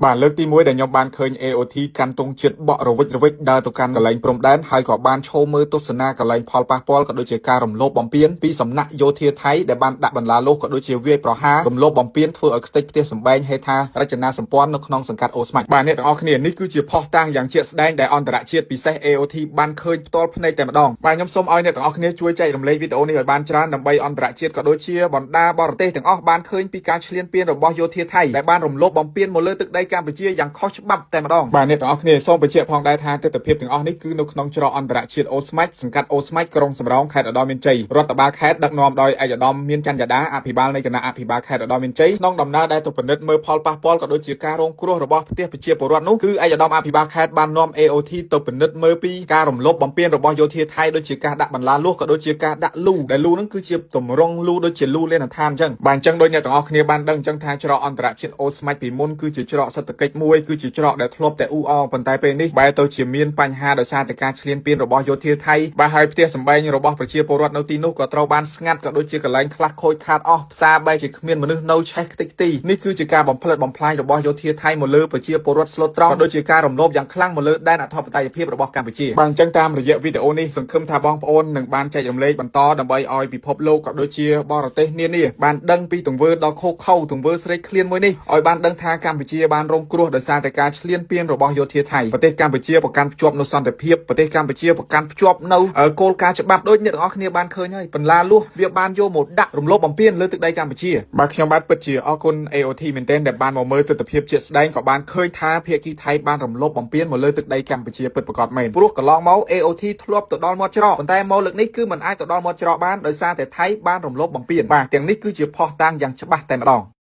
បាទលើកទី1ដែលខ្ញុំបានឃើញ AOT កាន់ទង់ជាតិបក់រវិចដើរទៅកាន់កន្លែងព្រំដែនហើយក៏បានឈោមើលទស្សនាកន្លែងផលប៉ះពាល់ក៏ដូចជាការរំលោភបំពានពីសំណាក់យោធាថៃដែលបានដាក់បន្លាលោសក៏ដូចជាវាយប្រហាររំលោភបំពានធ្វើឲ្យខ្ទេចផ្ទះសម្បែងហេដ្ឋារចនាសម្ព័ន្ធនៅក្នុងសង្កាត់អូស្មាច់បាទអ្នកទាំងអស់គ្នានេះគឺជាផុសតាងយ៉ាងជាក់ស្ដែងដែលអន្តរជាតិពិសេស AOT បានឃើញផ្ទាល់ភ្នែកតែម្ដងបាទខ្ញុំសូមឲ្យអ្នកទាំងអស់គ្នាជួយចែករំលែកវីដេអូនេះឲ្យបានច្រើនដើម្បីអន្តរជាតិក៏ដូចជាបណ្ដាបរទេសទាំងអស់បានឃើញពីការឈ្លានពានរបស់យោធាថៃដែលបានរំលោភបំពានមកលើទឹកដីកម្ពុជាយ៉ាងខុសច្បាប់តែម្ដងបាទអ្នកទាំងអស់គ្នាសូមបញ្ជាក់ផងដែរថាទស្សនវិជ្ជាទាំងអស់នេះគឺនៅក្នុងច្រកអន្តរជាតិអូស្មាច់សង្កាត់អូស្មាច់ក្រុងសំរោងខេត្តឧត្តរមានជ័យរដ្ឋបាលខេត្តដឹកនាំដោយឯកឧត្តមមានច័ន្ទយ៉ាដាអភិបាលនៃគណៈអភិបាលខេត្តឧត្តរមានជ័យក្នុងដំណើរដែលទៅពិនិត្យមើលផលប៉ះពាល់ក៏ដូចជាការរងគ្រោះរបស់ផ្ទះប្រជាពលរដ្ឋនោះគឺឯកឧត្តមអភិបាលខេត្តបាននាំ AOT ទៅពិនិត្យមើលពីការរំលោភបំពានរបស់យោធាថៃដូចជាការដាក់បន្លាលោសក៏ដូចជាការដាក់លូដែលលូហ្នឹងគឺជាទម្រង់លូដូចជាលូលេនដ្ឋានអញ្ចឹងបាទអញ្ចឹងដូចអ្នកទាំងអស់គ្នាបានដឹងអញ្ចឹងថាច្រកអន្តរជាតិអូស្មាច់ពីមុនគឺជាច្រកសេដ្ឋកិច្ចមួយគឺជាច្រកដែលធ្លាប់តែអ៊ូអរប៉ុន្តែពេលនេះបែរទៅជាមានបញ្ហាដោយសារតែការឈ្លានពានរបស់យោធាថៃបាទហើយផ្ទះសម្បែងរបស់ប្រជាពលរដ្ឋនៅទីនោះក៏ត្រូវបានស្ងាត់ក៏ដូចជាកន្លែងខ្លះខូចខាតអស់ផ្សារបែរជាគ្មានមនុស្សនៅឆេះខ្ទេចខ្ទីនេះគឺជាការបំផ្លិចបំផ្លាញរបស់យោធាថៃមកលើប្រជាពលរដ្ឋស្លូតត្រង់ក៏ដូចជាការរំលោភយ៉ាងខ្លាំងមកលើដែនអធិបតេយ្យភាពរបស់កម្ពុជាបាទអញ្ចឹងតាមរយៈវីដេអូនេះសង្ឃឹមថាបងប្អូននឹងបានចែករំលែកបន្តដើម្បីឲ្យពិភពលោកក៏ដូចជាបរទេសនានាបានដឹងពីទង្វើដ៏ខុសខើទង្វើស្រេកឃ្លានមួយនេះឲ្យបានដឹងថាកម្ពុជាបានរងគ្រោះដោយសារតែការឈ្លានពានរបស់យោធាថៃប្រទេសកម្ពុជាប្រកាន់ភ្ជាប់នូវសន្តិភាពប្រទេសកម្ពុជាប្រកាន់ភ្ជាប់នូវគោលការណ៍ច្បាប់ដូចអ្នកទាំងអស់គ្នាបានឃើញហើយបន្លាលោះវាបានយកមកដាក់រំលោភបំពានលើទឹកដីកម្ពុជាបាទខ្ញុំបាទពិតជាអរគុណ AOT មែនទែនដែលបានមកមើលទស្សនវិជ្ជាជាក់ស្ដែងក៏បានឃើញថាភាគីថៃបានរំលោភបំពានមកលើទឹកដីកម្ពុជាពិតប្រាកដមែនព្រោះកន្លងមក AOT ធ្លាប់ទៅដល់មាត់ច្រកប៉ុន្តែមកលើកនេះគឺមិនអាចទៅដល់មាត់ច្រកបានដោយសារតែថៃបានរំលោភបំពានបាទទាំងនេះគឺជាភស្តុតាងយ៉ាងច្បាស់តែម្ដង